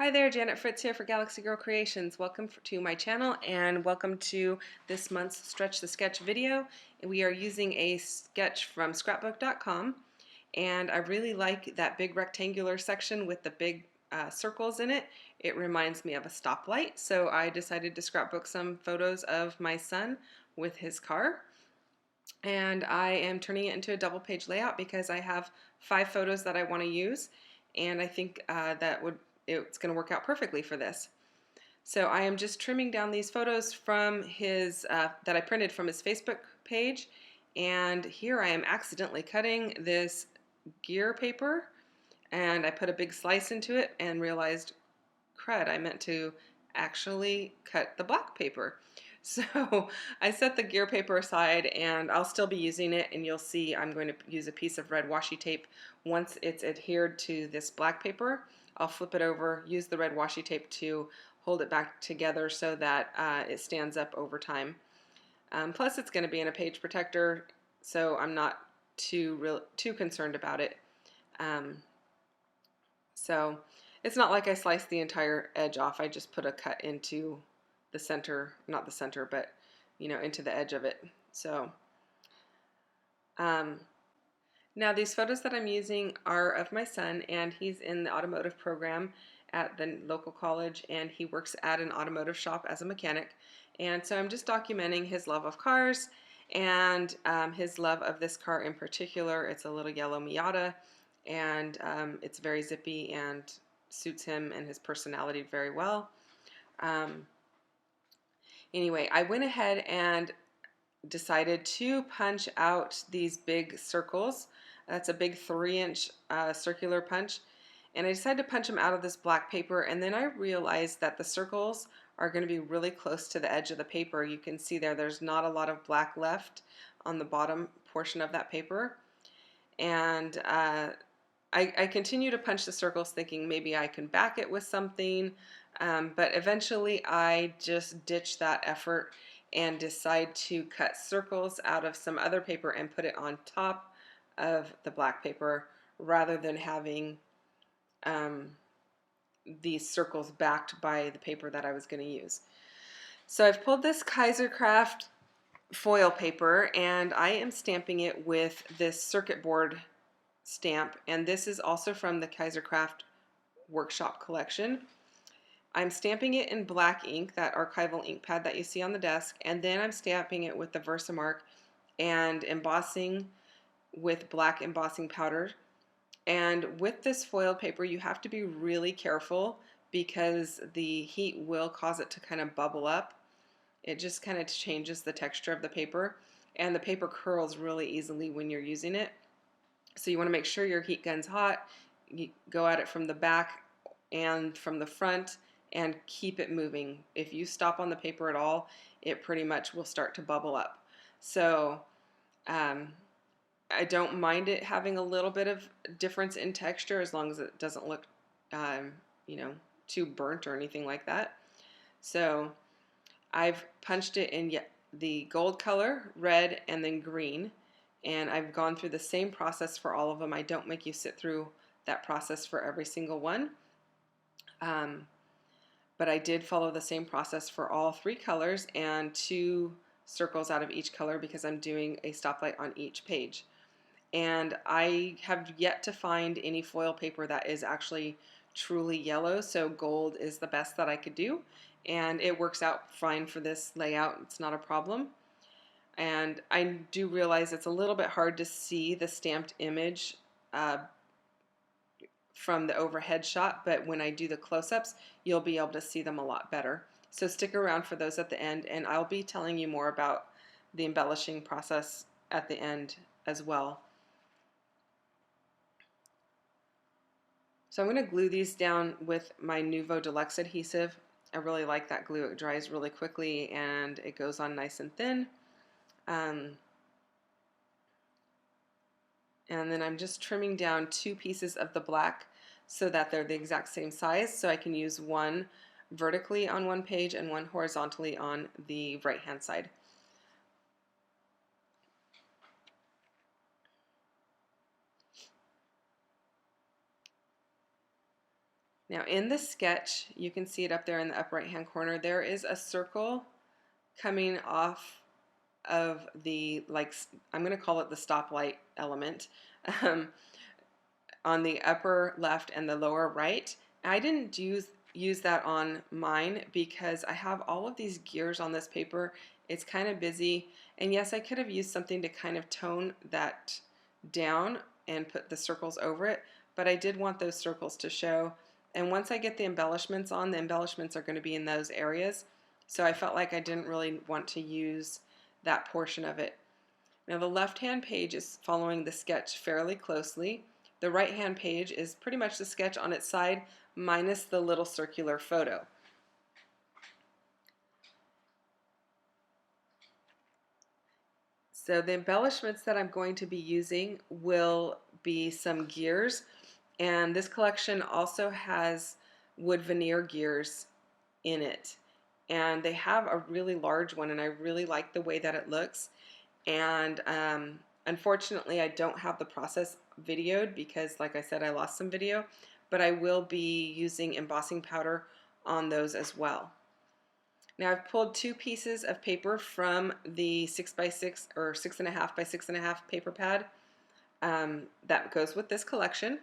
Hi there, Janet Fritz here for Galaxy Girl Creations. Welcome to my channel and welcome to this month's Stretch the Sketch video. We are using a sketch from Scrapbook.com, and I really like that big rectangular section with the big circles in it. It reminds me of a stoplight, so I decided to scrapbook some photos of my son with his car. And I am turning it into a double page layout because I have 5 photos that I want to use, and I think it's going to work out perfectly for this. So I am just trimming down these photos from his that I printed from his Facebook page, and here I am accidentally cutting this gear paper, and I put a big slice into it and realized, crud, I meant to actually cut the black paper. So I set the gear paper aside, and I'll still be using it, and you'll see I'm going to use a piece of red washi tape. Once it's adhered to this black paper, I'll flip it over, use the red washi tape to hold it back together so that it stands up over time. Plus it's going to be in a page protector, so I'm not too concerned about it. So it's not like I sliced the entire edge off. I just put a cut into the center, not the center, but into the edge of it. So now these photos that I'm using are of my son, and he's in the automotive program at the local college, and he works at an automotive shop as a mechanic. And so I'm just documenting his love of cars and his love of this car in particular. It's a little yellow Miata, and it's very zippy and suits him and his personality very well. Anyway, I went ahead and decided to punch out these big circles. That's a big 3-inch circular punch. And I decided to punch them out of this black paper, and then I realized that the circles are going to be really close to the edge of the paper. You can see there's not a lot of black left on the bottom portion of that paper. And I continue to punch the circles thinking maybe I can back it with something, but eventually I just ditch that effort and decide to cut circles out of some other paper and put it on top of the black paper rather than having these circles backed by the paper that I was going to use. So I've pulled this Kaisercraft foil paper, and I am stamping it with this circuit board stamp, and this is also from the Kaisercraft Workshop collection. I'm stamping it in black ink, that archival ink pad that you see on the desk, and then I'm stamping it with the Versamark and embossing with black embossing powder. And with this foil paper, you have to be really careful because the heat will cause it to kind of bubble up. It just kind of changes the texture of the paper, and the paper curls really easily when you're using it. So you want to make sure your heat gun's hot. You go at it from the back and from the front and keep it moving. If you stop on the paper at all, it pretty much will start to bubble up. So I don't mind it having a little bit of difference in texture as long as it doesn't look too burnt or anything like that. So I've punched it in the gold color, red, and then green. And I've gone through the same process for all of them. I don't make you sit through that process for every single one. But I did follow the same process for all 3 colors and 2 circles out of each color because I'm doing a stoplight on each page. And I have yet to find any foil paper that is actually truly yellow, so gold is the best that I could do. And it works out fine for this layout. It's not a problem. And I do realize it's a little bit hard to see the stamped image from the overhead shot, but when I do the close-ups, you'll be able to see them a lot better. So stick around for those at the end, and I'll be telling you more about the embellishing process at the end as well. So I'm going to glue these down with my Nuvo Deluxe adhesive. I really like that glue. It dries really quickly and it goes on nice and thin. And then I'm just trimming down 2 pieces of the black so that they're the exact same size, so I can use one vertically on one page and one horizontally on the right hand side. Now in the sketch, you can see it up there in the upper right hand corner, there is a circle coming off of the, like, I'm going to call it the stoplight element, um, on the upper left and the lower right. I didn't use that on mine because I have all of these gears on this paper. It's kind of busy, and yes, I could have used something to kind of tone that down and put the circles over it, but I did want those circles to show. And once I get the embellishments on, the embellishments are going to be in those areas, so I felt like I didn't really want to use that portion of it. Now the left-hand page is following the sketch fairly closely. The right-hand page is pretty much the sketch on its side minus the little circular photo. So the embellishments that I'm going to be using will be some gears, and this collection also has wood veneer gears in it. And they have a really large one, and I really like the way that it looks. And unfortunately, I don't have the process videoed because, like I said, I lost some video, but I will be using embossing powder on those as well. Now I've pulled 2 pieces of paper from the 6x6 or 6.5 by 6.5 paper pad that goes with this collection.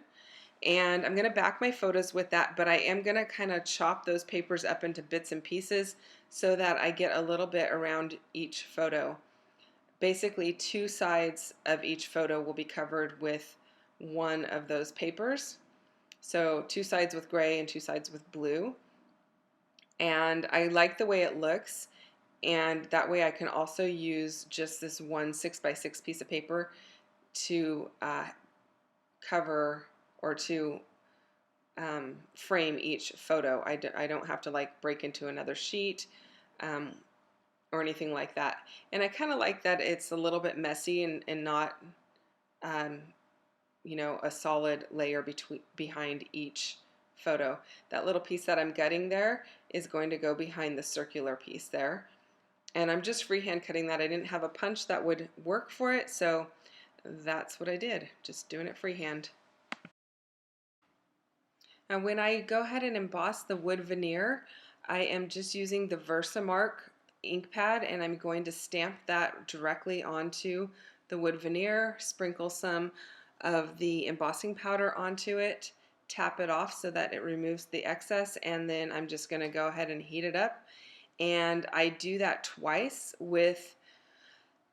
And I'm going to back my photos with that, but I am going to kind of chop those papers up into bits and pieces so that I get a little bit around each photo. Basically, 2 sides of each photo will be covered with one of those papers. So 2 sides with gray and 2 sides with blue. And I like the way it looks, and that way I can also use just this one 6x6 piece of paper to cover or to frame each photo. I don't have to like break into another sheet or anything like that. And I kind of like that it's a little bit messy and not you know, a solid layer behind each photo. That little piece that I'm gutting there is going to go behind the circular piece there. And I'm just freehand cutting that. I didn't have a punch that would work for it, so that's what I did, just doing it freehand. Now when I go ahead and emboss the wood veneer, I am just using the Versamark ink pad, and I'm going to stamp that directly onto the wood veneer, sprinkle some of the embossing powder onto it, tap it off so that it removes the excess, and then I'm just going to go ahead and heat it up. And I do that twice with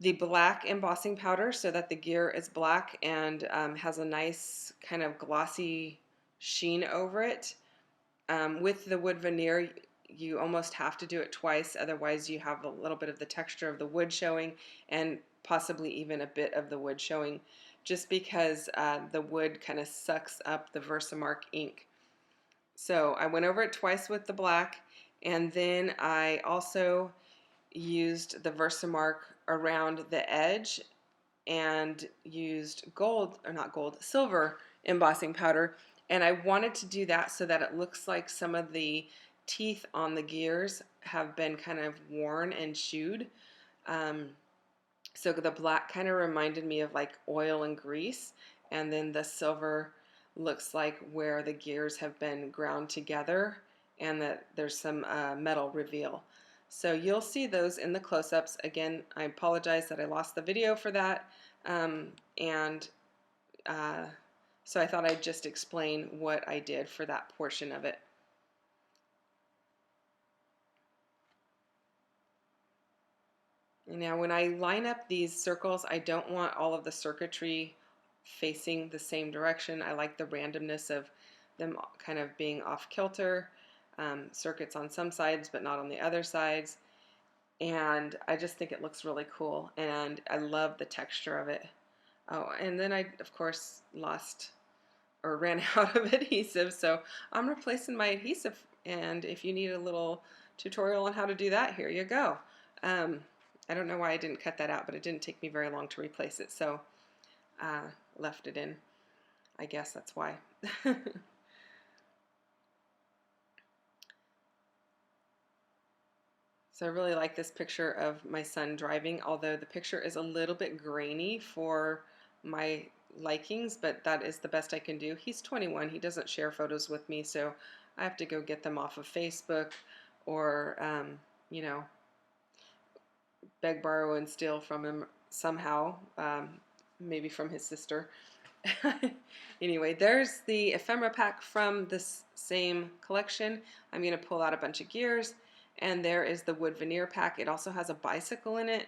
the black embossing powder so that the gear is black and has a nice kind of glossy sheen over it. With the wood veneer, you almost have to do it twice, otherwise you have a little bit of the texture of the wood showing and possibly even a bit of the wood showing, just because the wood kind of sucks up the Versamark ink. So I went over it twice with the black, and then I also used the Versamark around the edge and used gold, or not gold, silver embossing powder. And I wanted to do that so that it looks like some of the teeth on the gears have been kind of worn and chewed. So the black kind of reminded me of like oil and grease, and then the silver looks like where the gears have been ground together and that there's some metal reveal. So you'll see those in the close-ups. Again, I apologize that I lost the video for that, and so I thought I'd just explain what I did for that portion of it. Now when I line up these circles, I don't want all of the circuitry facing the same direction. I like the randomness of them kind of being off kilter, circuits on some sides but not on the other sides, and I just think it looks really cool, and I love the texture of it. Oh, and then I of course lost or ran out of adhesive, so I'm replacing my adhesive, and if you need a little tutorial on how to do that, here you go. I don't know why I didn't cut that out, but it didn't take me very long to replace it, so left it in. I guess that's why. So I really like this picture of my son driving, although the picture is a little bit grainy for my likings, but that is the best I can do. He's 21, he doesn't share photos with me, so I have to go get them off of Facebook or, you know, beg, borrow, and steal from him somehow, maybe from his sister. Anyway, there's the ephemera pack from this same collection. I'm going to pull out a bunch of gears, and there is the wood veneer pack. It also has a bicycle in it,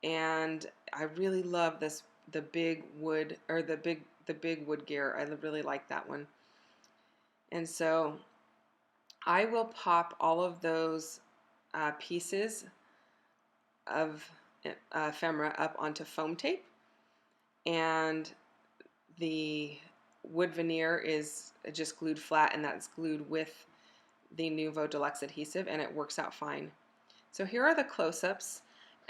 and I really love this, the big wood, or the big wood gear. I really like that one. And so I will pop all of those pieces of ephemera up onto foam tape, and the wood veneer is just glued flat, and that's glued with the Nuvo Deluxe adhesive, and it works out fine. So here are the close-ups.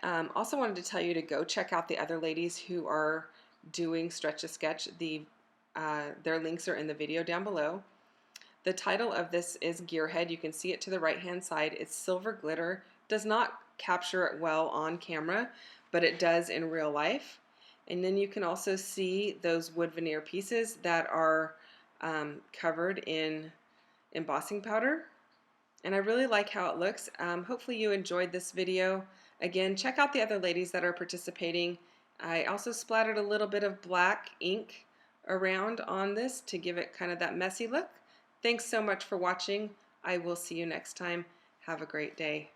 Also wanted to tell you to go check out the other ladies who are doing Stretch a Sketch. Their links are in the video down below. The title of this is Gearhead. You can see it to the right hand side. It's silver glitter. Does not capture it well on camera, but it does in real life. And then you can also see those wood veneer pieces that are covered in embossing powder. And I really like how it looks. Hopefully you enjoyed this video. Again, check out the other ladies that are participating. I also splattered a little bit of black ink around on this to give it kind of that messy look. Thanks so much for watching. I will see you next time. Have a great day.